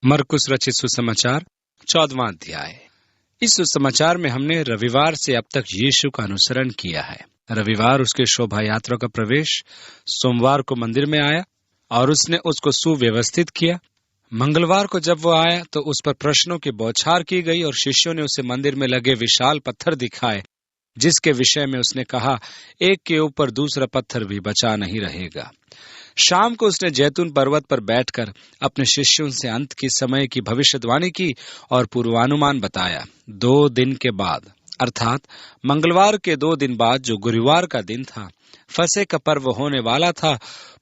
मरकुस रचित सुसमाचार 14वां अध्याय। इस सुसमाचार में हमने रविवार से अब तक यीशु का अनुसरण किया है। रविवार उसके शोभा यात्रा का प्रवेश, सोमवार को मंदिर में आया और उसने उसको सुव्यवस्थित किया। मंगलवार को जब वो आया तो उस पर प्रश्नों की बौछार की गई और शिष्यों ने उसे मंदिर में लगे विशाल पत्थर दिखाए, जिसके विषय में उसने कहा, एक के ऊपर दूसरा पत्थर भी बचा नहीं रहेगा। शाम को उसने जैतून पर्वत पर बैठकर अपने शिष्यों से अंत के समय की भविष्यवाणी की और पूर्वानुमान बताया। 2 दिन के बाद, अर्थात मंगलवार के 2 दिन बाद, जो गुरुवार का दिन था, फसह का पर्व होने वाला था।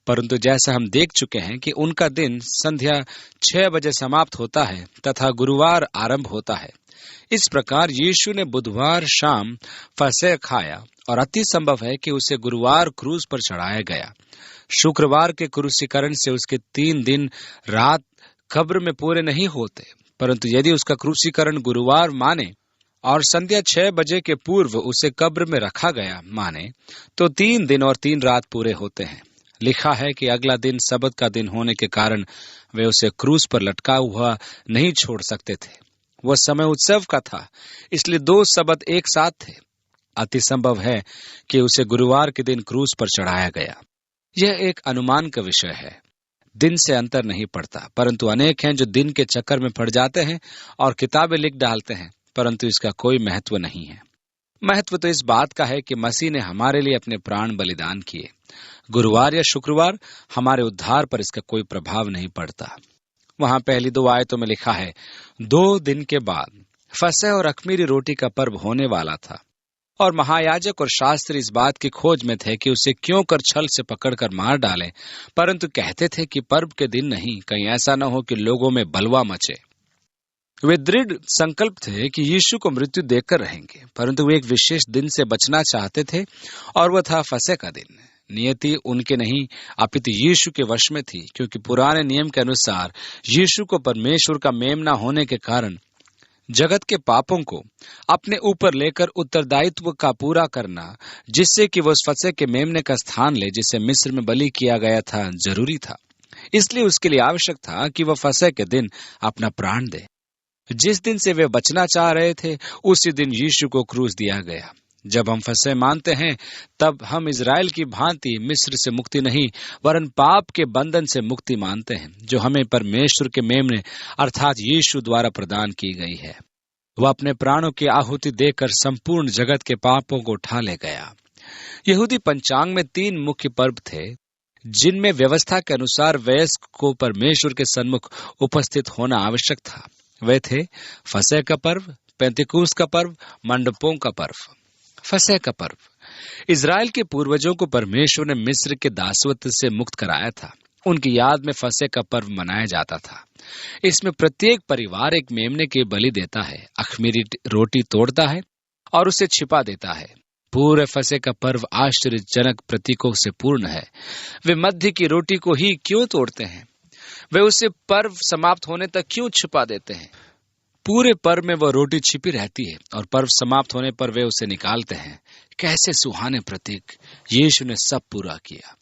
परंतु जैसा हम देख चुके हैं कि उनका दिन संध्या 6 बजे समाप्त होता है तथा गुरुवार आरंभ होता है। इस प्रकार यीशु ने बुधवार शाम फसह खाया और अति संभव है कि उसे गुरुवार क्रूस पर चढ़ाया गया। शुक्रवार के क्रूसीकरण से उसके 3 दिन रात कब्र में पूरे नहीं होते, परंतु यदि उसका क्रूसीकरण गुरुवार माने और संध्या 6 बजे के पूर्व उसे कब्र में रखा गया माने, तो 3 दिन और 3 रात पूरे होते हैं। लिखा है कि अगला दिन सबत का दिन होने के कारण वे उसे क्रूस पर लटका हुआ नहीं छोड़ सकते थे। वह समय उत्सव का था, इसलिए 2 सबत एक साथ थे। अति संभव है कि उसे गुरुवार के दिन क्रूस पर चढ़ाया गया। यह एक अनुमान का विषय है, दिन से अंतर नहीं पड़ता, परंतु अनेक हैं जो दिन के चक्कर में पड़ जाते हैं और किताबें लिख डालते हैं, परंतु इसका कोई महत्व नहीं है। महत्व तो इस बात का है कि मसीह ने हमारे लिए अपने प्राण बलिदान किए। गुरुवार या शुक्रवार हमारे उद्धार पर इसका कोई प्रभाव नहीं पड़ता। वहां पहली 2 आयतों में लिखा है, 2 दिन के बाद फसह और अख़मीरी रोटी का पर्व होने वाला था, और महायाजक और शास्त्री इस बात की खोज में थे कि उसे क्यों कर छल से पकड़कर मार डालें, परंतु कहते थे कि पर्व के दिन नहीं, कहीं ऐसा न हो कि लोगों में बलवा मचे। वे दृढ़ संकल्प थे कि यीशु को मृत्यु देकर रहेंगे, परंतु वे एक विशेष दिन से बचना चाहते थे और वह था फसह का दिन। नियति उनके नहीं अपितु यीशु के वश में थी, क्योंकि पुराने नियम के अनुसार यीशु को परमेश्वर का मेमना होने के कारण जगत के पापों को अपने ऊपर लेकर उत्तरदायित्व का पूरा करना, जिससे कि वह उस फसह के मेमने का स्थान ले जिसे मिस्र में बलि किया गया था, जरूरी था। इसलिए उसके लिए आवश्यक था कि वह फसह के दिन अपना प्राण दे। जिस दिन से वे बचना चाह रहे थे, उसी दिन यीशु को क्रूस दिया गया। जब हम फसह मानते हैं, तब हम इजराइल की भांति मिस्र से मुक्ति नहीं वरन पाप के बंधन से मुक्ति मानते हैं, जो हमें परमेश्वर के मेमने अर्थात यीशु द्वारा प्रदान की गई है। वह अपने प्राणों की आहुति देकर संपूर्ण जगत के पापों को उठा ले गया। यहूदी पंचांग में 3 मुख्य पर्व थे, जिनमें व्यवस्था के अनुसार वयस्क को परमेश्वर के सन्मुख उपस्थित होना आवश्यक था। वे थे फसह का पर्व, पेंतिकुस्त का पर्व, मंडपों का पर्व। फसह का पर्व इजराइल के पूर्वजों को परमेश्वर ने मिस्र के दासत्व से मुक्त कराया था। उनकी याद में फसह का पर्व मनाया जाता था। इसमें प्रत्येक परिवार एक मेमने की बलि देता है, अख़मीरी रोटी तोड़ता है और उसे छिपा देता है। पूरे फसह का पर्व आश्चर्यजनक प्रतीकों से पूर्ण है। वे मध्य की रोटी को ही क्यों तोड़ते हैं? वे उसे पर्व समाप्त होने तक क्यों छिपा देते हैं? पूरे पर्व में वह रोटी छिपी रहती है और पर्व समाप्त होने पर वे उसे निकालते हैं। कैसे सुहाने प्रतीक! यीशु ने सब पूरा किया।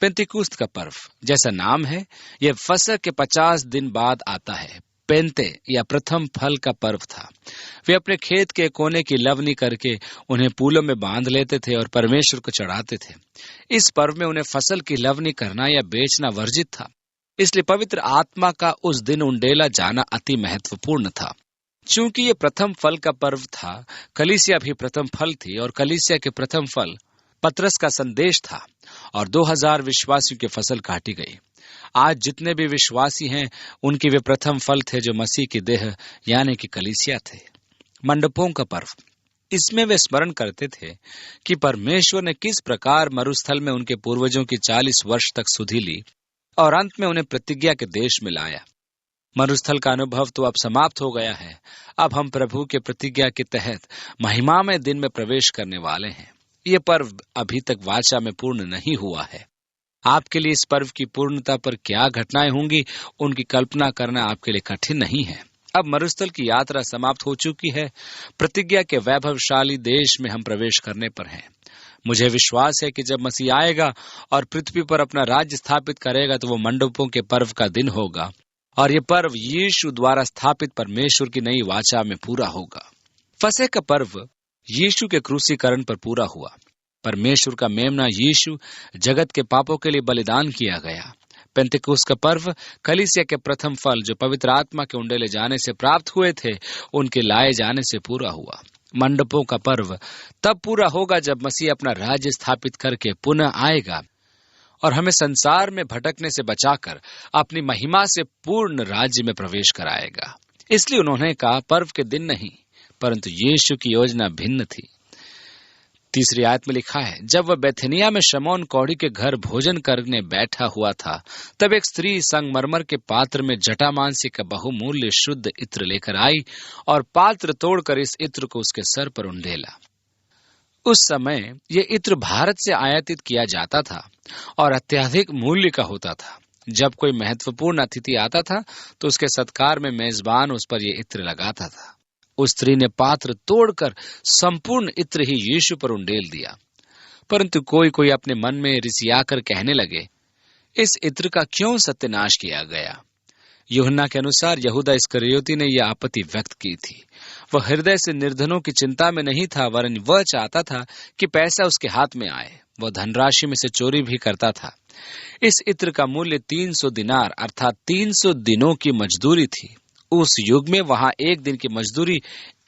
पेंतिकुस्त का पर्व, जैसा नाम है, यह फसह के 50 दिन बाद आता है। पेंते या प्रथम फल का पर्व था। वे अपने खेत के कोने की लवनी करके उन्हें पूलों में बांध लेते थे और परमेश्वर को चढ़ाते थे। इस पर्व में उन्हें फसल की लवनी करना या बेचना वर्जित था, इसलिए पवित्र आत्मा का उस दिन उंडेला जाना अति महत्वपूर्ण था। चूंकि ये प्रथम फल का पर्व था, कलीसिया भी प्रथम फल थी और कलीसिया के प्रथम फल पतरस का संदेश था और 2000 विश्वासियों की फसल काटी गई। आज जितने भी विश्वासी हैं, उनके वे प्रथम फल थे जो मसीह की देह यानी कि कलीसिया थे। मंडपों का पर्व, इसमें वे स्मरण करते थे कि परमेश्वर ने किस प्रकार मरुस्थल में उनके पूर्वजों की 40 वर्ष तक सुधि ली और अंत में उन्हें प्रतिज्ञा के देश में लाया। मरुस्थल का अनुभव तो अब समाप्त हो गया है। अब हम प्रभु के प्रतिज्ञा के तहत महिमामय दिन में प्रवेश करने वाले हैं। यह पर्व अभी तक वाचा में पूर्ण नहीं हुआ है। आपके लिए इस पर्व की पूर्णता पर क्या घटनाएं होंगी, उनकी कल्पना करना आपके लिए कठिन नहीं है। अब मरुस्थल की यात्रा समाप्त हो चुकी है। प्रतिज्ञा के वैभवशाली देश में हम प्रवेश करने पर हैं। मुझे विश्वास है कि जब मसीह आएगा और पृथ्वी पर अपना राज्य स्थापित करेगा, तो वो मंडपों के पर्व का दिन होगा और ये पर्व यीशु द्वारा स्थापित परमेश्वर की नई वाचा में पूरा होगा। फसह का पर्व यीशु के क्रूसीकरण पर पूरा हुआ। परमेश्वर का मेमना यीशु जगत के पापों के लिए बलिदान किया गया। पेंतिकुस्त का पर्व कलीसिया के प्रथम फल जो पवित्र आत्मा के उंडेले जाने से प्राप्त हुए थे, उनके लाए जाने से पूरा हुआ। मंडपों का पर्व तब पूरा होगा जब मसीह अपना राज्य स्थापित करके पुनः आएगा और हमें संसार में भटकने से बचाकर अपनी महिमा से पूर्ण राज्य में प्रवेश कराएगा। इसलिए उन्होंने कहा, पर्व के दिन नहीं, परंतु यीशु की योजना भिन्न थी। तीसरी आयत में लिखा है, जब वह बेथनिया में शमौन कौड़ी के घर भोजन करने बैठा हुआ था, तब एक स्त्री संगमरमर के पात्र में जटामांसी का बहुमूल्य शुद्ध इत्र लेकर आई और पात्र तोड़कर इस इत्र को उसके सर पर उंडेला। उस समय ये इत्र भारत से आयातित किया जाता था और अत्यधिक मूल्य का होता था। जब कोई महत्वपूर्ण अतिथि आता था तो उसके सत्कार में मेजबान उस पर यह इत्र लगाता था। उस स्त्री ने पात्र तोड़कर संपूर्ण इत्र ही यीशु पर उंडेल दिया। परंतु कोई कोई अपने मन में रिसियाकर कहने लगे, इस इत्र का क्यों सत्यानाश किया गया? यूहन्ना के अनुसार यहूदा इस्करियोती ने यह आपत्ति व्यक्त की थी। वह हृदय से निर्धनों की चिंता में नहीं था, वरन वह चाहता था कि पैसा उसके हाथ में आए। वह धनराशि में से चोरी भी करता था। इस इत्र का मूल्य 300 दिनार अर्थात 300 दिनों की मजदूरी थी। उस युग में वहां एक दिन की मजदूरी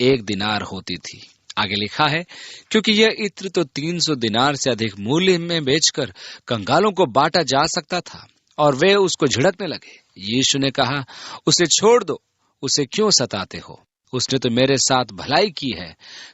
1 दिनार होती थी। आगे लिखा है, क्योंकि यह इत्र तो 300 दिनार से अधिक मूल्य में बेचकर कंगालों को बांटा जा सकता था, और वे उसको झिड़कने लगे। यीशु ने कहा, उसे छोड़ दो, उसे क्यों सताते हो? उसने तो मेरे साथ भलाई की है।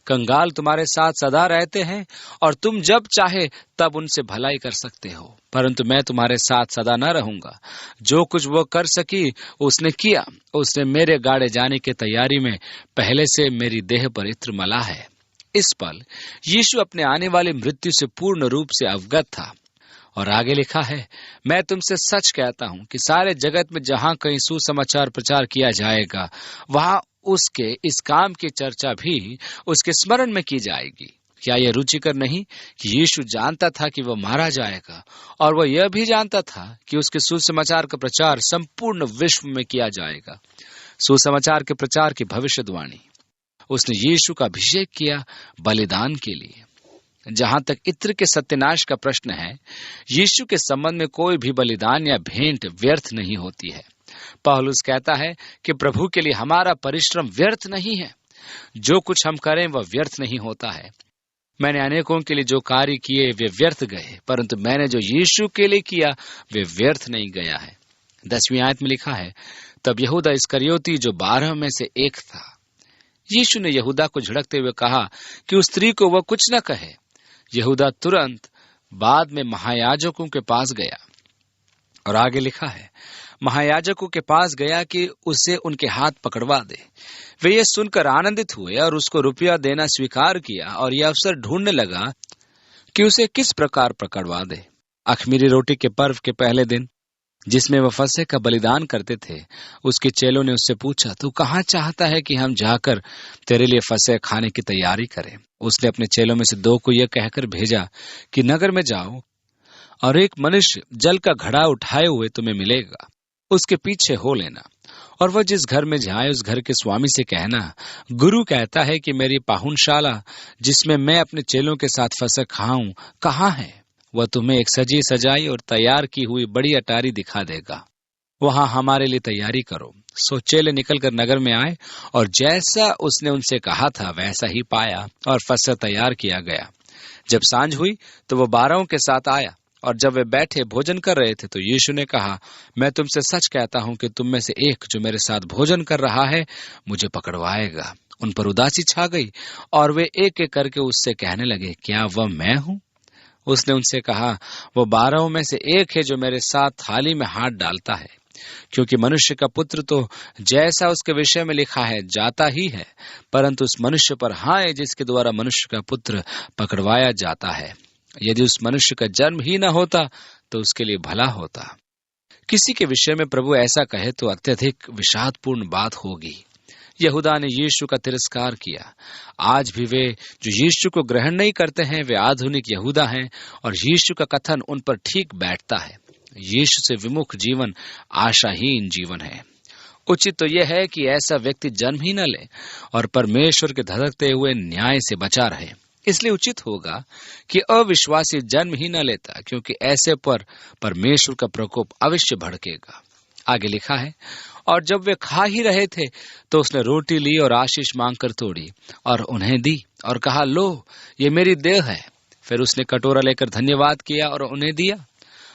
कंगाल तुम्हारे साथ सदा रहते हैं और तुम जब चाहे तब उनसे भलाई कर सकते हो, परंतु मैं तुम्हारे साथ सदा न रहूंगा। जो कुछ वो कर सकी उसने किया। उसने मेरे गाड़े जाने की तैयारी में पहले से मेरी देह पर इत्र मला है। इस पल यीशु अपने आने वाली मृत्यु से पूर्ण रूप से अवगत था। और आगे लिखा है, मैं तुमसे सच कहता हूं कि सारे जगत में जहां कहीं सुसमाचार प्रचार किया जाएगा, वहां उसके इस काम की चर्चा भी उसके स्मरण में की जाएगी। क्या यह रुचिकर नहीं कि यीशु जानता था कि वह मारा जाएगा, और वह यह भी जानता था कि उसके सुसमाचार का प्रचार संपूर्ण विश्व में किया जाएगा। सुसमाचार के प्रचार की भविष्यवाणी। उसने यीशु का अभिषेक किया बलिदान के लिए। जहां तक इत्र के सत्यानाश का प्रश्न है, यीशु के संबंध में कोई भी बलिदान या भेंट व्यर्थ नहीं होती है। पौलुस कहता है कि प्रभु के लिए हमारा परिश्रम व्यर्थ नहीं है। जो कुछ हम करें वह व्यर्थ नहीं होता है। मैंने अनेकों के लिए जो कार्य किए वे व्यर्थ गए, परंतु मैंने जो यीशु के लिए किया वे व्यर्थ नहीं गया है। 10वीं आयत में लिखा है, तब यहूदा इस्करियोती जो 12 में से एक था। यीशु ने यहूदा को झिड़कते हुए कहा कि उस स्त्री को वह कुछ न कहे। यहूदा तुरंत बाद में महायाजकों के पास गया, और आगे लिखा है, महायाजकों के पास गया कि उसे उनके हाथ पकड़वा दे। वे ये सुनकर आनंदित हुए और उसको रुपया देना स्वीकार किया, और यह अवसर ढूंढने लगा कि उसे किस प्रकार पकड़वा दे। अख़मीरी रोटी के पर्व के पहले दिन, जिसमें वह फसह का बलिदान करते थे, उसके चेलों ने उससे पूछा, तू कहाँ चाहता है कि हम जाकर तेरे लिए फसह खाने की तैयारी करें? उसने अपने चेलों में से 2 को यह कहकर भेजा कि नगर में जाओ और एक मनुष्य जल का घड़ा उठाए हुए तुम्हें मिलेगा, उसके पीछे हो लेना, और वह जिस घर में जाए उस घर के स्वामी से कहना, गुरु कहता है कि मेरी पाहुनशाला जिसमें मैं अपने चेलों के साथ फसह खाऊं कहाँ है? वह तुम्हें एक सजी सजाई और तैयार की हुई बड़ी अटारी दिखा देगा। वहां हमारे लिए तैयारी करो। सो चेले निकलकर नगर में आए, और जैसा उसने उनसे कहा था वैसा ही पाया, और फसह तैयार किया गया। जब सांझ हुई तो वह 12 के साथ आया, और जब वे बैठे भोजन कर रहे थे तो यीशु ने कहा, मैं तुमसे सच कहता हूं कि तुम में से एक जो मेरे साथ भोजन कर रहा है मुझे पकड़वाएगा। उन पर उदासी छा गई, और वे एक एक करके उससे कहने लगे, क्या वह मैं हूं? उसने उनसे कहा, वो 12 में से एक है जो मेरे साथ थाली में हाथ डालता है। क्योंकि मनुष्य का पुत्र तो जैसा उसके विषय में लिखा है जाता ही है, परंतु उस मनुष्य पर हाय जिसके द्वारा मनुष्य का पुत्र पकड़वाया जाता है। यदि उस मनुष्य का जन्म ही न होता तो उसके लिए भला होता। किसी के विषय में प्रभु ऐसा कहे तो अत्यधिक विषादपूर्ण बात होगी। यहूदा ने यीशु का तिरस्कार किया। आज भी वे जो यीशु को ग्रहण नहीं करते हैं वे आधुनिक यहूदा हैं, और यीशु का कथन उन पर ठीक बैठता है। यीशु से विमुख जीवन आशाहीन जीवन है। उचित तो यह है कि ऐसा व्यक्ति जन्म ही न ले और परमेश्वर के धधकते हुए न्याय से बचा रहे। इसलिए उचित होगा कि अविश्वासी जन्म ही न लेता, क्योंकि ऐसे पर परमेश्वर का प्रकोप अवश्य भड़केगा। आगे लिखा है, और जब वे खा ही रहे थे तो उसने रोटी ली और आशीष मांगकर तोड़ी और उन्हें दी और कहा, लो, ये मेरी देह है। फिर उसने कटोरा लेकर धन्यवाद किया और उन्हें दिया,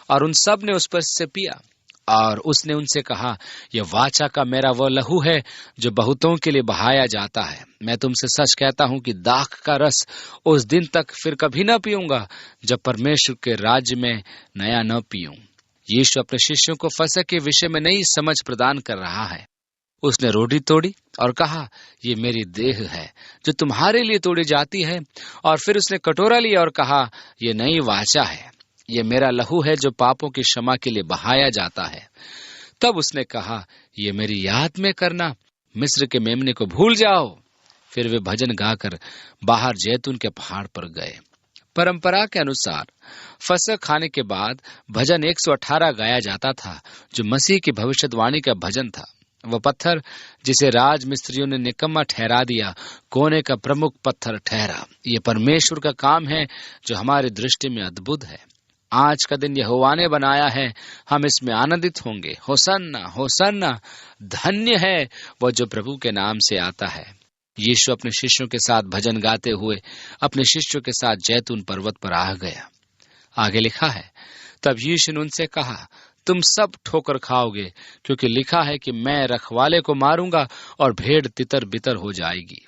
और उन सब ने उस पर से पिया। और उसने उनसे कहा, यह वाचा का मेरा वह लहू है जो बहुतों के लिए बहाया जाता है। मैं तुमसे सच कहता हूं कि दाख का रस उस दिन तक फिर कभी न पीऊंगा जब परमेश्वर के राज्य में नया न पीऊं। यीशु अपने शिष्यों को फसह के विषय में नई समझ प्रदान कर रहा है। उसने रोटी तोड़ी और कहा, ये मेरी देह है जो तुम्हारे लिए तोड़ी जाती है। और फिर उसने कटोरा लिया और कहा, ये नई वाचा है, ये मेरा लहू है जो पापों की क्षमा के लिए बहाया जाता है। तब उसने कहा, ये मेरी याद में करना, मिस्र के मेमने को भूल जाओ। फिर वे भजन गाकर बाहर जैतून के पहाड़ पर गए। परंपरा के अनुसार फसह खाने के बाद भजन 118 गाया जाता था, जो मसीह की भविष्यवाणी का भजन था। वह पत्थर जिसे राज मिस्त्रियों ने निकम्मा ठहरा दिया, कोने का प्रमुख पत्थर ठहरा। ये परमेश्वर का काम है जो हमारी दृष्टि में अद्भुत है। आज का दिन यहोवा ने बनाया है, हम इसमें आनंदित होंगे। होसन्ना होसन्ना, धन्य है वह जो प्रभु के नाम से आता है। यीशु अपने शिष्यों के साथ भजन गाते हुए अपने शिष्यों के साथ जैतून पर्वत पर आ गया। आगे लिखा है, तब यीशु ने उनसे कहा, तुम सब ठोकर खाओगे, क्योंकि लिखा है कि मैं रखवाले को मारूंगा और भेड़ तितर बितर हो जाएगी।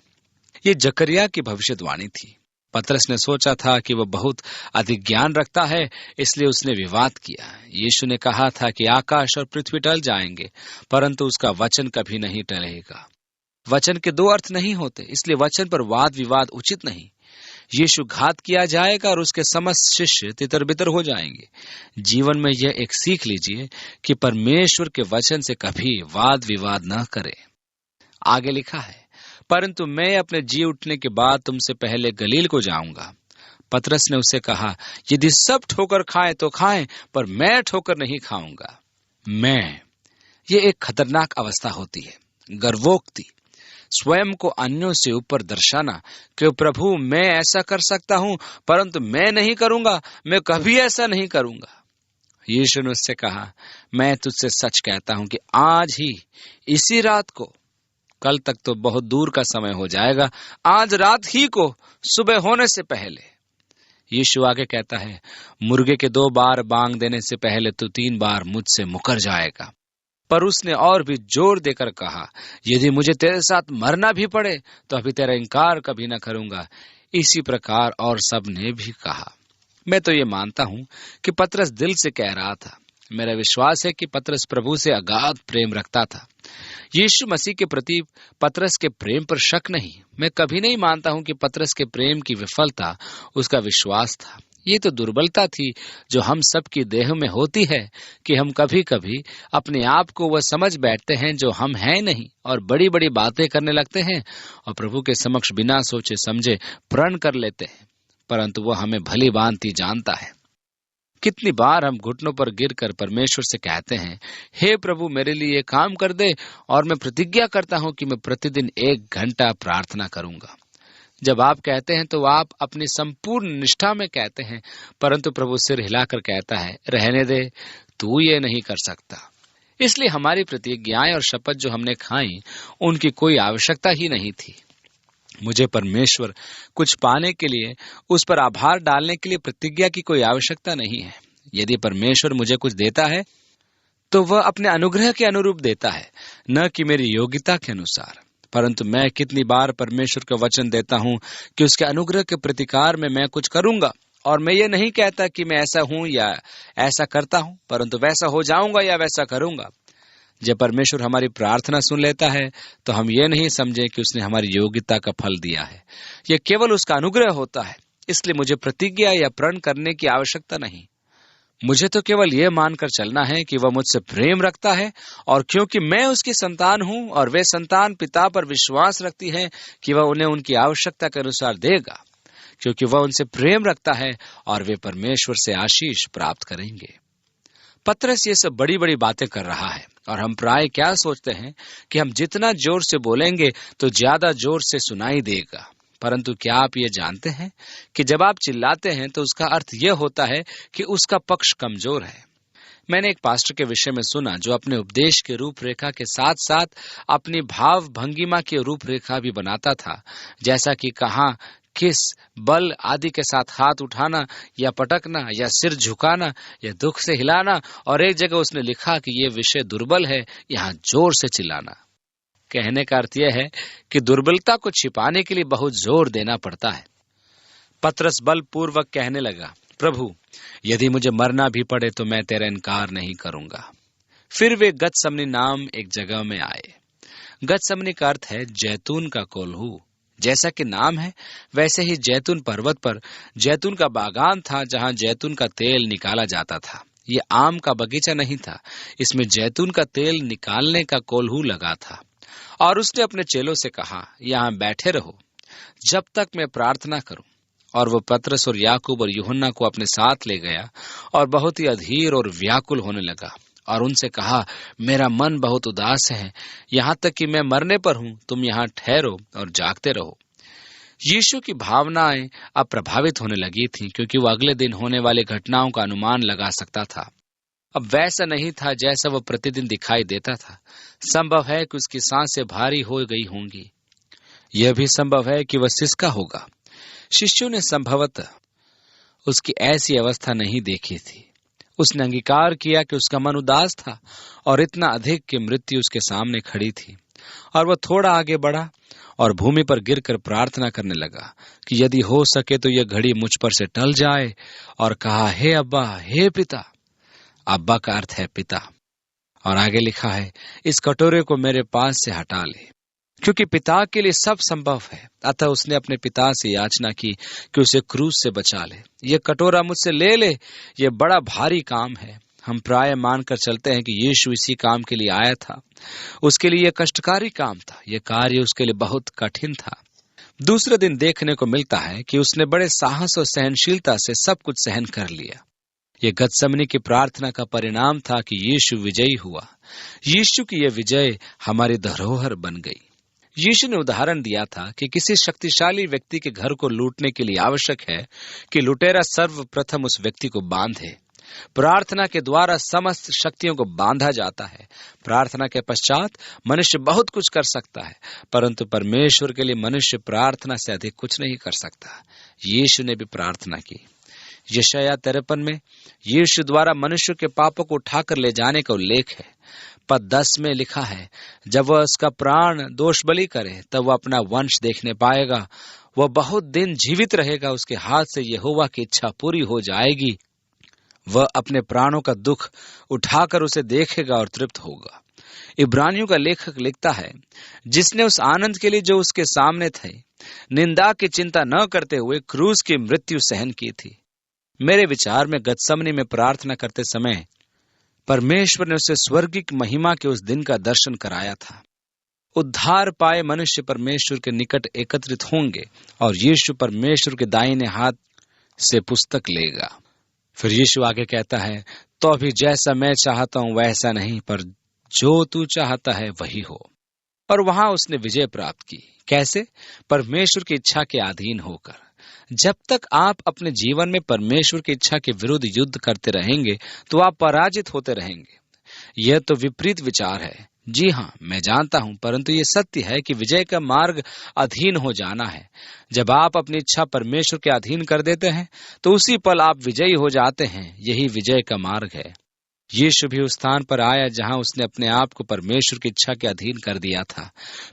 ये जकरिया की भविष्यवाणी थी। पतरस ने सोचा था कि वह बहुत अधिक ज्ञान रखता है, इसलिए उसने विवाद किया। यीशु ने कहा था कि आकाश और पृथ्वी टल जाएंगे, परंतु उसका वचन कभी नहीं टलेगा। वचन के दो अर्थ नहीं होते, इसलिए वचन पर वाद विवाद उचित नहीं। यीशु घात किया जाएगा और उसके समस्त शिष्य तितर बितर हो जाएंगे। जीवन में यह एक सीख लीजिए कि परमेश्वर के वचन से कभी वाद विवाद न करें। आगे लिखा है, परंतु मैं अपने जी उठने के बाद तुमसे पहले गलील को जाऊंगा। पतरस ने उससे कहा, यदि सब ठोकर खाएं तो खाएं, पर मैं ठोकर नहीं खाऊंगा। ये एक खतरनाक अवस्था होती है। गर्वोक्ति, स्वयं को अन्यों से ऊपर दर्शाना कि प्रभु मैं ऐसा कर सकता हूं, परंतु मैं नहीं करूंगा, मैं कभी ऐसा नहीं करूंगा। यीशु ने उससे कहा, मैं तुझसे सच कहता हूं कि आज ही इसी रात को, कल तक तो बहुत दूर का समय हो जाएगा, आज रात ही को सुबह होने से पहले। यीशु आगे कहता है, मुर्गे के 2 बार बांग देने से पहले तो 3 बार मुझसे मुकर जाएगा। पर उसने और भी जोर देकर कहा, यदि मुझे तेरे साथ मरना भी पड़े तो अभी तेरा इनकार कभी न करूंगा। इसी प्रकार और सब ने भी कहा। मैं तो ये मानता हूं कि पतरस दिल से कह रहा था। मेरा विश्वास है कि पतरस प्रभु से अगाध प्रेम रखता था। यीशु मसीह के प्रति पतरस के प्रेम पर शक नहीं। मैं कभी नहीं मानता हूं कि पतरस के प्रेम की विफलता उसका विश्वास था। ये तो दुर्बलता थी जो हम सब की देह में होती है कि हम कभी कभी अपने आप को वह समझ बैठते हैं जो हम हैं नहीं, और बड़ी बड़ी बातें करने लगते हैं और प्रभु के समक्ष बिना सोचे समझे प्रण कर लेते हैं, परंतु वह हमें भली भांति जानता है। कितनी बार हम घुटनों पर गिरकर परमेश्वर से कहते हैं, हे प्रभु मेरे लिए काम कर दे, और मैं प्रतिज्ञा करता हूं कि मैं प्रतिदिन 1 घंटा प्रार्थना करूंगा। जब आप कहते हैं तो आप अपनी संपूर्ण निष्ठा में कहते हैं, परंतु प्रभु सिर हिलाकर कहता है, रहने दे, तू ये नहीं कर सकता। इसलिए हमारी प्रतिज्ञाएं और शपथ जो हमने खाई, उनकी कोई आवश्यकता ही नहीं थी। मुझे परमेश्वर कुछ पाने के लिए, उस पर आभार डालने के लिए प्रतिज्ञा की कोई आवश्यकता नहीं है। यदि परमेश्वर मुझे कुछ देता है तो वह अपने अनुग्रह के अनुरूप देता है, न कि मेरी योग्यता के अनुसार। परंतु मैं कितनी बार परमेश्वर का वचन देता हूं कि उसके अनुग्रह के प्रतिकार में मैं कुछ करूंगा, और मैं ये नहीं कहता कि मैं ऐसा हूं या ऐसा करता हूं, परंतु वैसा हो जाऊंगा या वैसा करूंगा। जब परमेश्वर हमारी प्रार्थना सुन लेता है तो हम ये नहीं समझें कि उसने हमारी योग्यता का फल दिया है, यह केवल उसका अनुग्रह होता है। इसलिए मुझे प्रतिज्ञा या प्रण करने की आवश्यकता नहीं। मुझे तो केवल यह मानकर चलना है कि वह मुझसे प्रेम रखता है, और क्योंकि मैं उसकी संतान हूं और वे संतान पिता पर विश्वास रखती है कि वह उन्हें उनकी आवश्यकता के अनुसार देगा, क्योंकि वह उनसे प्रेम रखता है और वे परमेश्वर से आशीष प्राप्त करेंगे। पतरस ये सब बड़ी बड़ी बातें कर रहा है और हम प्राय क्या सोचते हैं कि हम जितना जोर से बोलेंगे तो ज्यादा जोर से सुनाई देगा। परंतु क्या आप ये जानते हैं कि जब आप चिल्लाते हैं तो उसका अर्थ यह होता है कि उसका पक्ष कमजोर है। मैंने एक पास्टर के विषय में सुना जो अपने उपदेश के रूपरेखा के साथ साथ अपनी भाव भंगिमा की रूपरेखा भी बनाता था, जैसा कि कहाँ, किस, बल आदि के साथ हाथ उठाना या पटकना या सिर झुकाना या दुख से हिलाना, और एक जगह उसने लिखा कि ये विषय दुर्बल है, यहाँ जोर से चिल्लाना। कहने का अर्थ यह है कि दुर्बलता को छिपाने के लिए बहुत जोर देना पड़ता है। पतरस बलपूर्वक कहने लगा, प्रभु यदि मुझे मरना भी पड़े तो मैं तेरा इनकार नहीं करूंगा। फिर वे गतसमनी नाम एक जगह में आए। गतसमनी का अर्थ है जैतून का कोल्हू। जैसा कि नाम है वैसे ही जैतून पर्वत पर जैतून का बागान था जहां जैतून का तेल निकाला जाता था। ये आम का बगीचा नहीं था, इसमें जैतून का तेल निकालने का कोल्हू लगा था। और उसने अपने चेलों से कहा, यहाँ बैठे रहो जब तक मैं प्रार्थना करूं। और वो पतरस और याकूब और यूहन्ना को अपने साथ ले गया और बहुत ही अधीर और व्याकुल होने लगा और उनसे कहा, मेरा मन बहुत उदास है, यहाँ तक कि मैं मरने पर हूँ। तुम यहाँ ठहरो और जागते रहो। यीशु की भावनाएं अब प्रभावित होने लगी थीं, क्योंकि वो अगले दिन होने वाली घटनाओं का अनुमान लगा सकता था। अब वैसा नहीं था जैसा वो प्रतिदिन दिखाई देता था। संभव है कि उसकी सांसें भारी हो गई होंगी। यह भी संभव है कि वह सिसका होगा। शिष्यों ने संभवतः उसकी ऐसी अवस्था नहीं देखी थी। उसने अंगीकार किया कि उसका मन उदास था और इतना अधिक कि मृत्यु उसके सामने खड़ी थी। और वह थोड़ा आगे बढ़ा और भूमि पर गिरकर प्रार्थना करने लगा कि यदि हो सके तो यह घड़ी मुझ पर से टल जाए, और कहा, हे अब्बा, हे पिता। अब्बा का अर्थ है पिता। और आगे लिखा है, इस कटोरे को मेरे पास से हटा ले, क्योंकि पिता के लिए सब संभव है। अतः उसने अपने पिता से याचना की कि उसे क्रूस से बचा ले। यह कटोरा मुझसे ले ले, यह बड़ा भारी काम है। हम प्राय मानकर चलते हैं कि यीशु इसी काम के लिए आया था। उसके लिए यह कष्टकारी काम था। यह कार्य उसके लिए बहुत कठिन था। दूसरे दिन देखने को मिलता है कि उसने बड़े साहस और सहनशीलता से सब कुछ सहन कर लिया। यह गतसमनी की प्रार्थना का परिणाम था कि यीशु विजयी हुआ। यीशु की यह विजय हमारी धरोहर बन गई। यीशु ने उदाहरण दिया था कि किसी शक्तिशाली व्यक्ति के घर को लूटने के लिए आवश्यक है कि लुटेरा सर्वप्रथम उस व्यक्ति को बांधे। प्रार्थना के द्वारा समस्त शक्तियों को बांधा जाता है। प्रार्थना के पश्चात मनुष्य बहुत कुछ कर सकता है, परंतु परमेश्वर के लिए मनुष्य प्रार्थना से अधिक कुछ नहीं कर सकता। यीशु ने भी प्रार्थना की। यशायाह 53 में यीशु द्वारा मनुष्य के पापों को उठाकर ले जाने का उल्लेख है। पद 10 में लिखा है, जब वह उसका प्राण दोष बलि करे तब वह अपना वंश देखने पाएगा। वह बहुत दिन जीवित रहेगा, उसके हाथ से यहोवा की इच्छा पूरी हो जाएगी। वह अपने प्राणों का दुख उठाकर उसे देखेगा और तृप्त होगा। इब्रानियों का लेखक लिखता है, जिसने उस आनंद के लिए जो उसके सामने थे निंदा की चिंता न करते हुए क्रूस की मृत्यु सहन की थी। मेरे विचार में गतसमनी में प्रार्थना करते समय परमेश्वर ने उसे स्वर्गिक महिमा के उस दिन का दर्शन कराया था। उद्धार पाए मनुष्य परमेश्वर के निकट एकत्रित होंगे और यीशु परमेश्वर के दाहिने हाथ से पुस्तक लेगा। फिर यीशु आगे कहता है, तो अभी जैसा मैं चाहता हूं वैसा नहीं, पर जो तू चाहता है वही हो। और वहां उसने विजय प्राप्त की। कैसे? परमेश्वर की इच्छा के अधीन होकर। जब तक आप अपने जीवन में परमेश्वर की इच्छा के विरुद्ध युद्ध करते रहेंगे तो आप पराजित होते रहेंगे। यह तो विपरीत विचार है। जी हाँ, मैं जानता हूं, परंतु ये सत्य है कि विजय का मार्ग अधीन हो जाना है। जब आप अपनी इच्छा परमेश्वर के अधीन कर देते हैं तो उसी पल आप विजयी हो जाते हैं। यही विजय का मार्ग है। यीशु भी उस स्थान पर आया जहां उसने अपने आप को परमेश्वर की इच्छा के अधीन कर दिया था।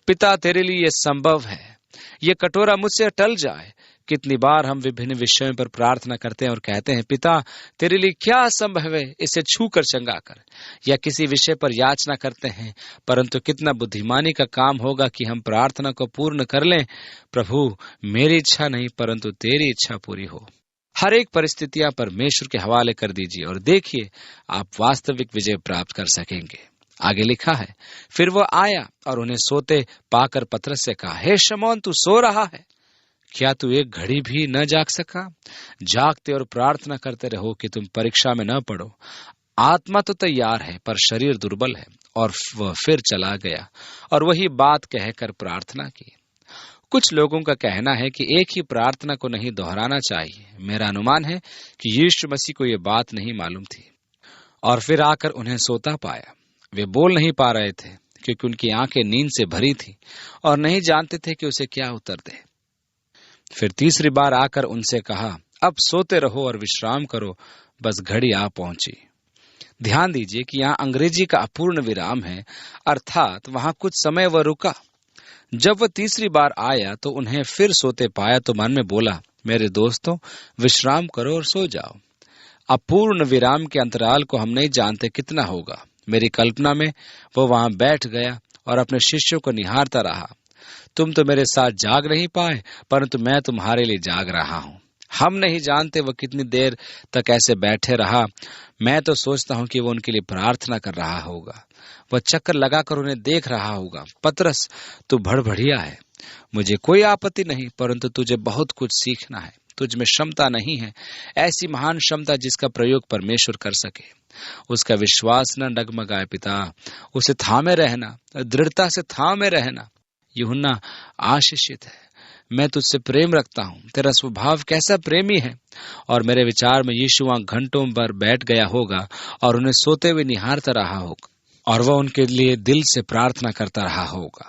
पिता, तेरे लिए यह संभव है, यह कटोरा मुझसे टल जाए। कितनी बार हम विभिन्न विषयों पर प्रार्थना करते हैं और कहते हैं, पिता तेरे लिए क्या असंभव है, इसे छू कर चंगा कर। या किसी विषय पर याचना करते हैं, परंतु कितना बुद्धिमानी का काम होगा कि हम प्रार्थना को पूर्ण कर लें, प्रभु मेरी इच्छा नहीं परंतु तेरी इच्छा पूरी हो। हर एक परिस्थितियां परमेश्वर के हवाले कर दीजिए और देखिए आप वास्तविक विजय प्राप्त कर सकेंगे। आगे लिखा है, फिर वह आया और उन्हें सोते पाकर पतरस से कहा, हे शमौन, तू सो रहा है? क्या तू एक घड़ी भी न जाग सका? जागते और प्रार्थना करते रहो कि तुम परीक्षा में न पड़ो। आत्मा तो तैयार है पर शरीर दुर्बल है। और वह फिर चला गया और वही बात कहकर प्रार्थना की। कुछ लोगों का कहना है कि एक ही प्रार्थना को नहीं दोहराना चाहिए। मेरा अनुमान है कि यीशु मसीह को यह बात नहीं मालूम थी और फिर आकर उन्हें सोता पाया। वे बोल नहीं पा रहे थे क्योंकि उनकी आंखें नींद से भरी थी और नहीं जानते थे कि उसे क्या उत्तर दे। फिर तीसरी बार आकर उनसे कहा, अब सोते रहो और विश्राम करो, बस घड़ी आ पहुंची। ध्यान दीजिए कि यहाँ अंग्रेजी का अपूर्ण विराम है, अर्थात वहां कुछ समय वह रुका। जब वह तीसरी बार आया तो उन्हें फिर सोते पाया तो मन में बोला, मेरे दोस्तों, विश्राम करो और सो जाओ। अपूर्ण विराम के अंतराल को हम नहीं जानते कितना होगा। मेरी कल्पना में वो वहां बैठ गया और अपने शिष्यों को निहारता रहा। तुम तो मेरे साथ जाग नहीं पाए, परंतु मैं तुम्हारे लिए जाग रहा हूं। हम नहीं जानते वह कितनी देर तक ऐसे बैठे रहा। मैं तो सोचता हूं कि वो उनके लिए प्रार्थना कर रहा होगा। वह चक्कर लगाकर उन्हें देख रहा होगा। पतरस, तू भड़बड़िया है, मुझे कोई आपत्ति नहीं, परंतु तुझे बहुत कुछ सीखना है। तुझ में क्षमता नहीं है, ऐसी महान क्षमता जिसका प्रयोग परमेश्वर कर सके। उसका विश्वास न डगमगाए पिता, उसे थामे रहना, दृढ़ता से थामे रहना। यूहन्ना आशीषित है, मैं तुझसे प्रेम रखता हूँ। तेरा स्वभाव कैसा प्रेमी है। और मेरे विचार में यीशु वहां घंटों भर बैठ गया होगा और उन्हें सोते हुए निहारता रहा होगा और वह उनके लिए दिल से प्रार्थना करता रहा होगा।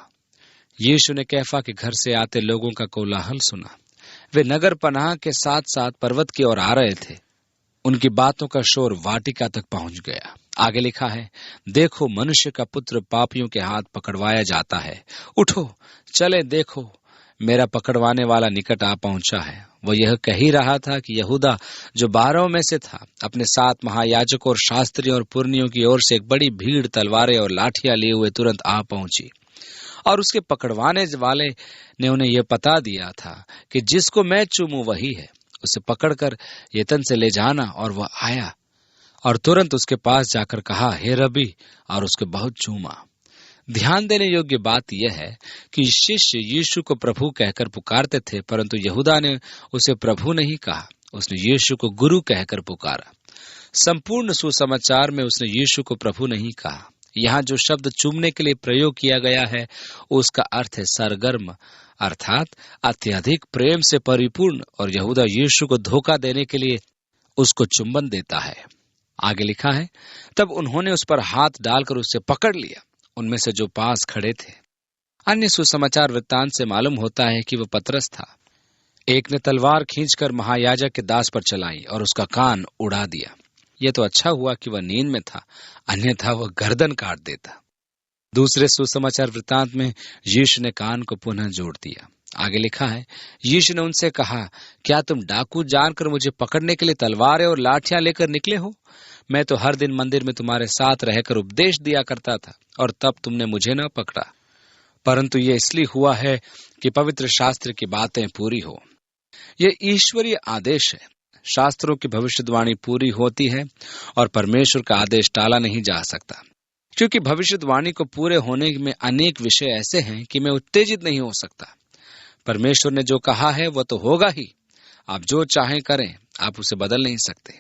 यीशु ने कैफा के घर से आते लोगों का कोलाहल सुना। वे नगर पनाह के साथ साथ पर्वत की ओर आ रहे थे। उनकी बातों का शोर वाटिका तक पहुंच गया। आगे लिखा है, देखो, मनुष्य का पुत्र पापियों के हाथ पकड़वाया जाता है। उठो, चले, देखो, मेरा पकड़वाने वाला निकट आ पहुंचा है। वह यह कह ही रहा था कि यहूदा, जो 12 में से था, अपने 7 महायाजकों और शास्त्रियों और पुरनियों की ओर से एक बड़ी भीड़ तलवारें और लाठियां लिए हुए तुरंत आ पहुंची। और उसके पकड़वाने वाले ने उन्हें यह बता दिया था कि जिसको मैं चूमूं वही है, उसे पकड़कर येतन से ले जाना। और वह आया और तुरंत उसके पास जाकर कहा, हे रबी, और उसके बहुत चूमा। ध्यान देने योग्य बात यह है कि शिष्य यीशु को प्रभु कहकर पुकारते थे, परंतु यहूदा ने उसे प्रभु नहीं कहा, उसने यीशु को गुरु कहकर पुकारा। संपूर्ण सुसमाचार में उसने यीशु को प्रभु नहीं कहा। यहाँ जो शब्द चूमने के लिए प्रयोग किया गया है, उसका अर्थ है सरगर्म, अर्थात अत्यधिक प्रेम से परिपूर्ण। और यहूदा यीशु को धोखा देने के लिए उसको चुंबन देता है। आगे लिखा है, तब उन्होंने उस पर हाथ डालकर उसे पकड़ लिया, उनमें से जो पास खड़े थे। अन्य सुसमाचार वृत्तांत से मालूम होता है कि वह पतरस था। एक ने तलवार खींचकर महायाजक के दास पर चलाई और उसका कान उड़ा दिया। यह तो अच्छा हुआ कि वह नींद में था, अन्यथा वह गर्दन काट देता। दूसरे सुसमाचार वृत्तांत में यीशु ने कान को पुनः जोड़ दिया। आगे लिखा है, यीशु ने उनसे कहा, क्या तुम डाकू जानकर मुझे पकड़ने के लिए तलवारें और लाठियां लेकर निकले हो? मैं तो हर दिन मंदिर में तुम्हारे साथ रहकर उपदेश दिया करता था और तब तुमने मुझे न पकड़ा, परंतु ये इसलिए हुआ है कि पवित्र शास्त्र की बातें पूरी हो। यह ईश्वरीय आदेश है। शास्त्रों की भविष्यवाणी पूरी होती है और परमेश्वर का आदेश टाला नहीं जा सकता, क्योंकि भविष्यवाणी को पूरे होने में अनेक विषय ऐसे हैं कि मैं उत्तेजित नहीं हो सकता। परमेश्वर ने जो कहा है वह तो होगा ही। आप जो चाहें करें, आप उसे बदल नहीं सकते।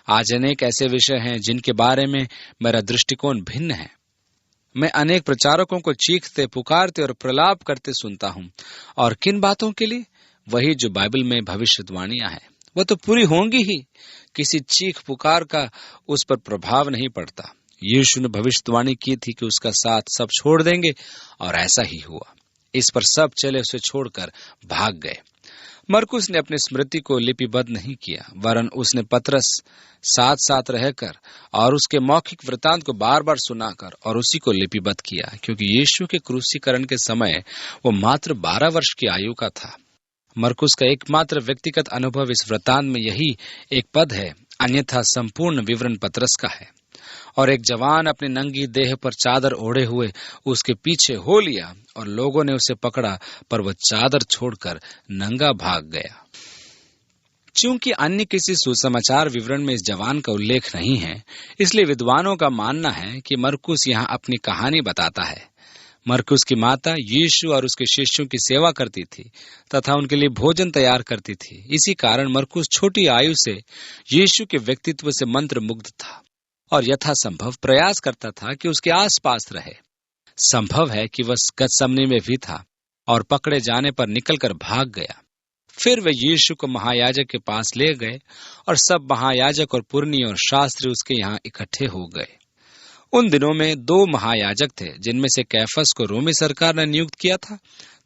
आज अनेक ऐसे विषय हैं जिनके बारे में मेरा दृष्टिकोण भिन्न है। मैं अनेक प्रचारकों को चीखते, पुकारते और प्रलाप करते सुनता हूं, और किन बातों के लिए? वही जो बाइबल में भविष्यवाणियां हैं, वह तो पूरी होंगी ही। किसी चीख पुकार का उस पर प्रभाव नहीं पड़ता। यीशु ने भविष्यवाणी की थी कि उसका साथ सब छोड़ देंगे, और ऐसा ही हुआ। इस पर सब चले उसे छोड़कर भाग गए। मरकुस ने अपनी स्मृति को लिपिबद्ध नहीं किया, वरन उसने पतरस साथ साथ रहकर और उसके मौखिक वृतांत को बार बार सुनाकर और उसी को लिपिबद्ध किया, क्योंकि यीशु के क्रूसीकरण के समय वो मात्र 12 वर्ष की आयु का था। मरकुस का एकमात्र व्यक्तिगत अनुभव इस वृतांत में यही एक पद है, अन्यथा संपूर्ण विवरण पतरस का है। और एक जवान अपने नंगी देह पर चादर ओढ़े हुए उसके पीछे हो लिया और लोगों ने उसे पकड़ा, पर वह चादर छोड़कर नंगा भाग गया। चूंकि अन्य किसी सुसमाचार विवरण में इस जवान का उल्लेख नहीं है, इसलिए विद्वानों का मानना है कि मरकुस यहाँ अपनी कहानी बताता है। मरकुस की माता यीशु और उसके शिष्यों की सेवा करती थी तथा उनके लिए भोजन तैयार करती थी। इसी कारण मरकुस छोटी आयु से यीशु के व्यक्तित्व से मंत्र मुग्ध था। और यथासंभव प्रयास करता था कि उसके आसपास रहे। संभव है कि वह गतसमनी में भी था और पकड़े जाने पर निकलकर भाग गया। फिर वे यीशु को महायाजक के पास ले गए और सब महायाजक और पुरनी और शास्त्री उसके यहाँ इकट्ठे हो गए। उन दिनों में 2 महायाजक थे, जिनमें से कैफस को रोमी सरकार ने नियुक्त किया था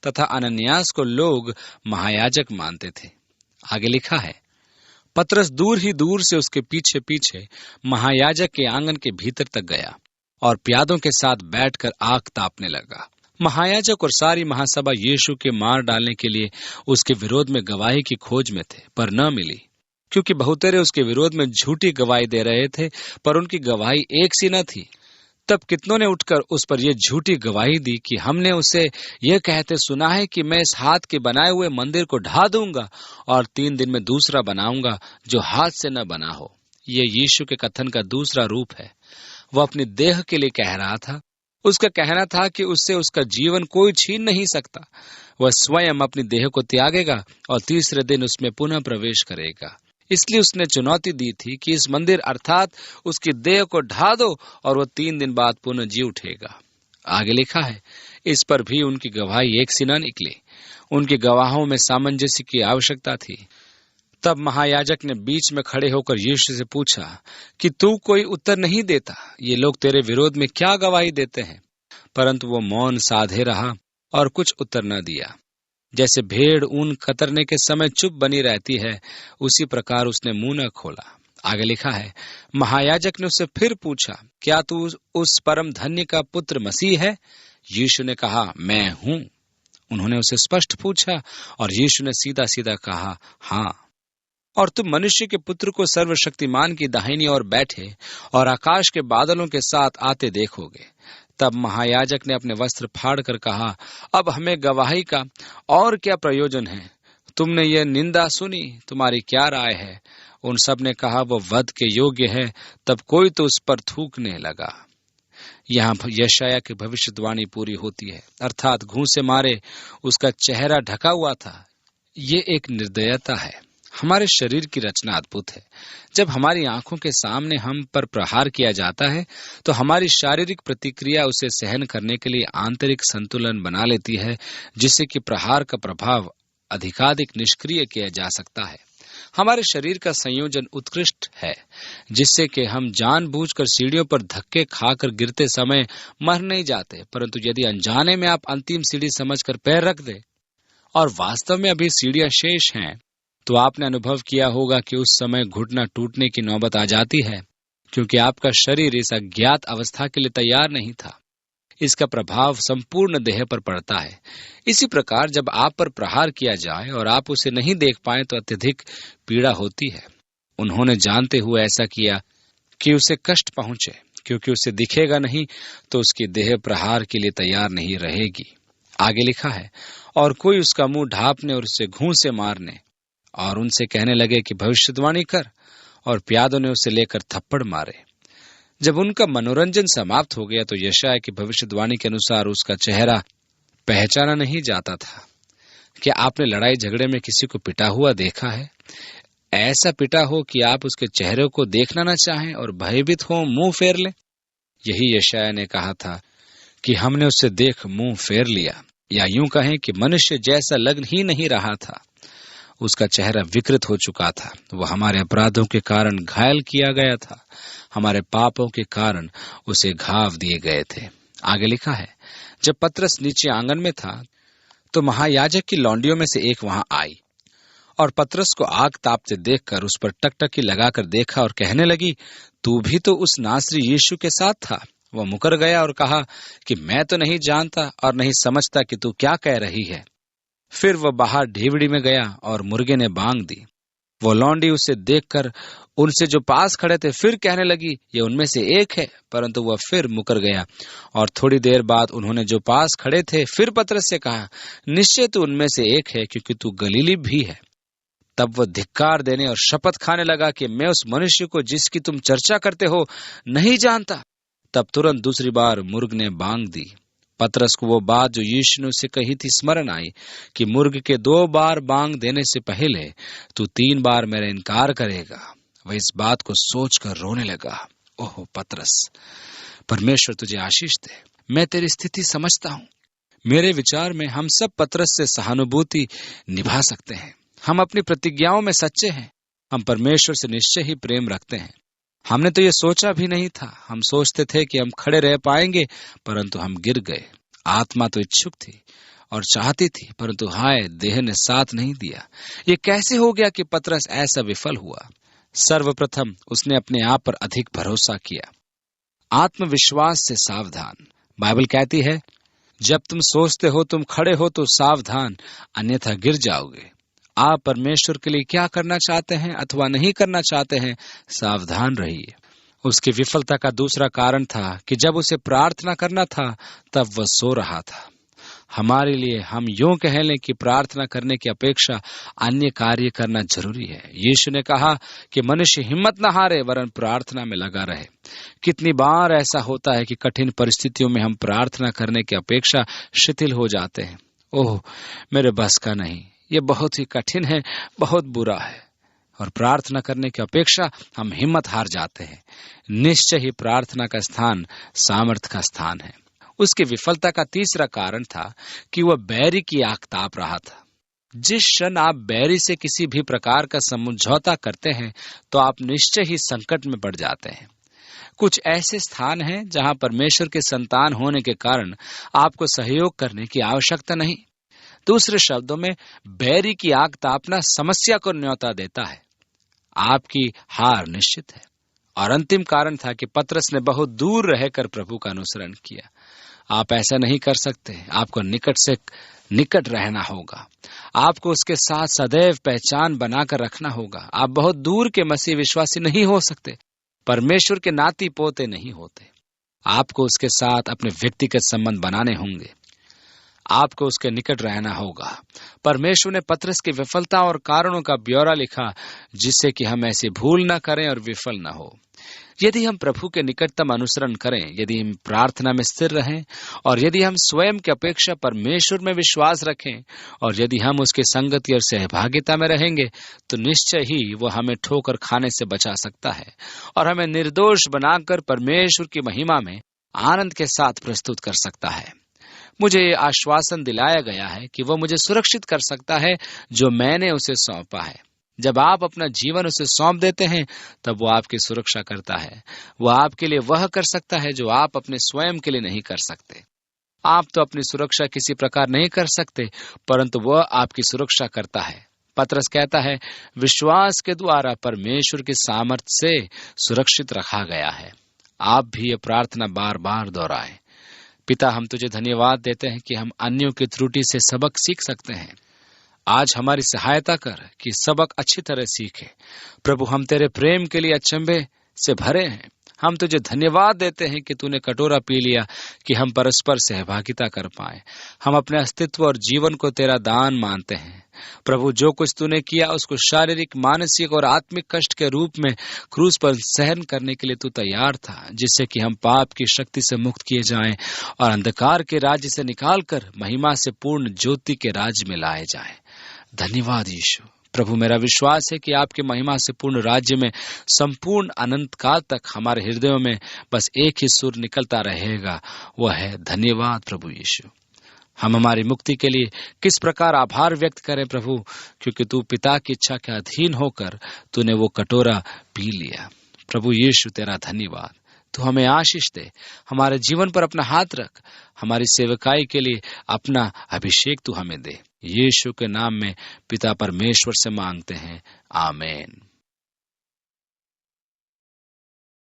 तथा अनन्यास को लोग महायाजक मानते थे। आगे लिखा है, पतरस दूर ही दूर से उसके पीछे पीछे महायाजक के आंगन के भीतर तक गया और प्यादों के साथ बैठकर आग तापने लगा। महायाजक और सारी महासभा यीशु के मार डालने के लिए उसके विरोध में गवाही की खोज में थे, पर न मिली, क्योंकि बहुतेरे उसके विरोध में झूठी गवाही दे रहे थे, पर उनकी गवाही एक सी न थी। तब कितनों ने उठकर उस पर यह झूठी गवाही दी कि हमने उसे यह कहते सुना है कि मैं इस हाथ के बनाए हुए मंदिर को ढा दूंगा और 3 दिन में दूसरा बनाऊंगा जो हाथ से न बना हो। यह यीशु के कथन का दूसरा रूप है। वह अपनी देह के लिए कह रहा था। उसका कहना था कि उससे उसका जीवन कोई छीन नहीं सकता। वह स्वयं अपनी देह को त्यागेगा और तीसरे दिन उसमें पुनः प्रवेश करेगा। इसलिए उसने चुनौती दी थी कि इस मंदिर अर्थात उसकी देह को ढा दो और वह 3 दिन बाद पुनः जी उठेगा। आगे लिखा है, इस पर भी उनकी गवाही एक सी न निकली। उनके गवाहों में सामंजस्य की आवश्यकता थी। तब महायाजक ने बीच में खड़े होकर यीशु से पूछा कि तू कोई उत्तर नहीं देता, ये लोग तेरे विरोध में क्या गवाही देते हैं? परंतु वो मौन साधे रहा और कुछ उत्तर न दिया। जैसे भेड़ ऊन कतरने के समय चुप बनी रहती है, उसी प्रकार उसने मुंह न खोला। आगे लिखा है, महायाजक ने उससे फिर पूछा, क्या तू उस परम धन्य का पुत्र मसीह है? यीशु ने कहा, मैं हूं। उन्होंने उसे स्पष्ट पूछा और यीशु ने सीधा सीधा कहा, हाँ। और तुम मनुष्य के पुत्र को सर्वशक्तिमान की दाहिनी ओर बैठे और आकाश के बादलों के साथ आते देखोगे। तब महायाजक ने अपने वस्त्र फाड़कर कहा, अब हमें गवाही का और क्या प्रयोजन है? तुमने ये निंदा सुनी, तुम्हारी क्या राय है? उन सब ने कहा, वो वध के योग्य है। तब कोई तो उस पर थूकने लगा। यहाँ यशाया की भविष्यवाणी पूरी होती है, अर्थात घूंसे मारे उसका चेहरा ढका हुआ था। ये एक निर्दयता है। हमारे शरीर की रचना अद्भुत है। जब हमारी आंखों के सामने हम पर प्रहार किया जाता है तो हमारी शारीरिक प्रतिक्रिया उसे सहन करने के लिए आंतरिक संतुलन बना लेती है, जिससे कि प्रहार का प्रभाव अधिकाधिक निष्क्रिय किया जा सकता है। हमारे शरीर का संयोजन उत्कृष्ट है, जिससे कि हम जानबूझकर सीढ़ियों पर धक्के खाकर गिरते समय मर नहीं जाते। परंतु यदि अनजाने में आप अंतिम सीढ़ी समझकर पैर रख दे और वास्तव में अभी सीढ़ियां शेष हैं, तो आपने अनुभव किया होगा कि उस समय घुटना टूटने की नौबत आ जाती है, क्योंकि आपका शरीर इस अज्ञात अवस्था के लिए तैयार नहीं था। इसका प्रभाव संपूर्ण देह पर पड़ता है। इसी प्रकार जब आप पर प्रहार किया जाए और आप उसे नहीं देख पाए तो अत्यधिक पीड़ा होती है। उन्होंने जानते हुए ऐसा किया कि उसे कष्ट पहुंचे, क्योंकि उसे दिखेगा नहीं तो उसकी देह प्रहार के लिए तैयार नहीं रहेगी। आगे लिखा है, और कोई उसका मुंह ढांपने और उसे घूंसे मारने और उनसे कहने लगे कि भविष्यवाणी कर, और प्यादों ने उसे लेकर थप्पड़ मारे। जब उनका मनोरंजन समाप्त हो गया तो यशाया की भविष्यवाणी के अनुसार उसका चेहरा पहचाना नहीं जाता था। क्या आपने लड़ाई झगड़े में किसी को पिटा हुआ देखा है? ऐसा पिटा हो कि आप उसके चेहरे को देखना न चाहें और भयभीत हो मुंह फेर लें? यही यशाया ने कहा था कि हमने उससे देख मुंह फेर लिया, या यूं कहें कि मनुष्य जैसा लग ही नहीं रहा था। उसका चेहरा विकृत हो चुका था। वह हमारे अपराधों के कारण घायल किया गया था, हमारे पापों के कारण उसे घाव दिए गए थे। आगे लिखा है, जब पतरस नीचे आंगन में था तो महायाजक की लौंडियों में से एक वहां आई और पतरस को आग तापते देखकर उस पर टकटकी लगाकर देखा और कहने लगी, तू भी तो उस नासरी यीशु के साथ था। वह मुकर गया और कहा कि मैं तो नहीं जानता और नहीं समझता कि तू क्या कह रही है। फिर वह बाहर ढीवड़ी में गया और मुर्गे ने बांग दी। वो लौंडी उसे देखकर उनसे जो पास खड़े थे फिर कहने लगी, ये उनमें से एक है। परंतु वह फिर मुकर गया। और थोड़ी देर बाद उन्होंने जो पास खड़े थे फिर पतरस से कहा, निश्चय तू उनमें से एक है, क्योंकि तू गलीली भी है। तब वह धिक्कार देने और शपथ खाने लगा कि मैं उस मनुष्य को जिसकी तुम चर्चा करते हो नहीं जानता। तब तुरंत दूसरी बार मुर्ग ने बांग दी। पतरस को वो बात जो यीशु ने उससे कही थी स्मरण आई कि मुर्ग के 2 बार बांग देने से पहले तू 3 बार मेरा इनकार करेगा। वह इस बात को सोचकर रोने लगा ओह पतरस, परमेश्वर तुझे आशीष दे। मैं तेरी स्थिति समझता हूँ। मेरे विचार में हम सब पतरस से सहानुभूति निभा सकते हैं। हम अपनी प्रतिज्ञाओं में सच्चे हैं। हम परमेश्वर से निश्चय ही प्रेम रखते हैं। हमने तो ये सोचा भी नहीं था। हम सोचते थे कि हम खड़े रह पाएंगे, परंतु हम गिर गए। आत्मा तो इच्छुक थी और चाहती थी, परंतु हाय, देह ने साथ नहीं दिया। ये कैसे हो गया कि पतरस ऐसा विफल हुआ? सर्वप्रथम उसने अपने आप पर अधिक भरोसा किया। आत्मविश्वास से सावधान। बाइबल कहती है, जब तुम सोचते हो तुम खड़े हो तो सावधान, अन्यथा गिर जाओगे। आप परमेश्वर के लिए क्या करना चाहते हैं अथवा नहीं करना चाहते हैं, सावधान रहिए। उसकी विफलता का दूसरा कारण था कि जब उसे प्रार्थना करना था तब वह सो रहा था। हमारे लिए हम यूं कह लें कि प्रार्थना करने की अपेक्षा अन्य कार्य करना जरूरी है। यीशु ने कहा कि मनुष्य हिम्मत न हारे वरन प्रार्थना में लगा रहे। कितनी बार ऐसा होता है कि कठिन परिस्थितियों में हम प्रार्थना करने की अपेक्षा शिथिल हो जाते हैं। ओह, मेरे बस का नहीं, ये बहुत ही कठिन है, बहुत बुरा है। और प्रार्थना करने की अपेक्षा हम हिम्मत हार जाते हैं। निश्चय ही प्रार्थना का स्थान सामर्थ्य का स्थान है। उसकी विफलता का तीसरा कारण था कि वह बैरी की आग ताप रहा था। जिस क्षण आप बैरी से किसी भी प्रकार का समझौता करते हैं तो आप निश्चय ही संकट में पड़ जाते हैं। कुछ ऐसे स्थान हैं जहां परमेश्वर के संतान होने के कारण आपको सहयोग करने की आवश्यकता नहीं। दूसरे शब्दों में, बैरी की आग तापना समस्या को न्योता देता है। आपकी हार निश्चित है। और अंतिम कारण था कि पतरस ने बहुत दूर रहकर प्रभु का अनुसरण किया। आप ऐसा नहीं कर सकते। आपको निकट से निकट रहना होगा। आपको उसके साथ सदैव पहचान बनाकर रखना होगा। आप बहुत दूर के मसीह विश्वासी नहीं हो सकते। परमेश्वर के नाती पोते नहीं होते। आपको उसके साथ अपने व्यक्तिगत संबंध बनाने होंगे। आपको उसके निकट रहना होगा। परमेश्वर ने पतरस की विफलता और कारणों का ब्यौरा लिखा, जिससे कि हम ऐसी भूल न करें और विफल न हो। यदि हम प्रभु के निकटतम अनुसरण करें, यदि हम प्रार्थना में स्थिर रहें और यदि हम स्वयं की अपेक्षा परमेश्वर में विश्वास रखें और यदि हम उसकी संगति और सहभागिता में रहेंगे, तो निश्चय ही वो हमें ठोकर खाने से बचा सकता है और हमें निर्दोष बनाकर परमेश्वर की महिमा में आनंद के साथ प्रस्तुत कर सकता है। मुझे ये आश्वासन दिलाया गया है कि वो मुझे सुरक्षित कर सकता है जो मैंने उसे सौंपा है। जब आप अपना जीवन उसे सौंप देते हैं तब वो आपकी सुरक्षा करता है। वो आपके लिए वह कर सकता है जो आप अपने स्वयं के लिए नहीं कर सकते। आप तो अपनी सुरक्षा किसी प्रकार नहीं कर सकते, परंतु वह आपकी सुरक्षा करता है। पतरस कहता है, विश्वास के द्वारा परमेश्वर की सामर्थ्य से सुरक्षित रखा गया है। आप भी ये प्रार्थना बार बार दोहराएं। पिता, हम तुझे धन्यवाद देते हैं कि हम अन्यों की त्रुटि से सबक सीख सकते हैं। आज हमारी सहायता कर कि सबक अच्छी तरह सीखे। प्रभु, हम तेरे प्रेम के लिए अचंभे से भरे हैं। हम तुझे धन्यवाद देते हैं कि तूने कटोरा पी लिया कि हम परस्पर सहभागिता कर पाए। हम अपने अस्तित्व और जीवन को तेरा दान मानते हैं। प्रभु, जो कुछ तूने किया उसको शारीरिक, मानसिक और आत्मिक कष्ट के रूप में क्रूस पर सहन करने के लिए तू तैयार था, जिससे कि हम पाप की शक्ति से मुक्त किए जाएं और अंधकार के राज्य से निकालकर महिमा से पूर्ण ज्योति के राज्य में लाए जाएं। धन्यवाद यीशु। प्रभु, मेरा विश्वास है कि आपके महिमा से पूर्ण राज्य में संपूर्ण अनंत काल तक हमारे हृदयों में बस एक ही सुर निकलता रहेगा, वह है धन्यवाद प्रभु यीशु। हम हमारी मुक्ति के लिए किस प्रकार आभार व्यक्त करें प्रभु, क्योंकि तू पिता की इच्छा के अधीन होकर तूने वो कटोरा पी लिया। प्रभु यीशु, तेरा धन्यवाद। तू हमें आशीष दे। हमारे जीवन पर अपना हाथ रख। हमारी सेवकाई के लिए अपना अभिषेक तू हमें दे। यीशु के नाम में पिता परमेश्वर से मांगते हैं, आमीन।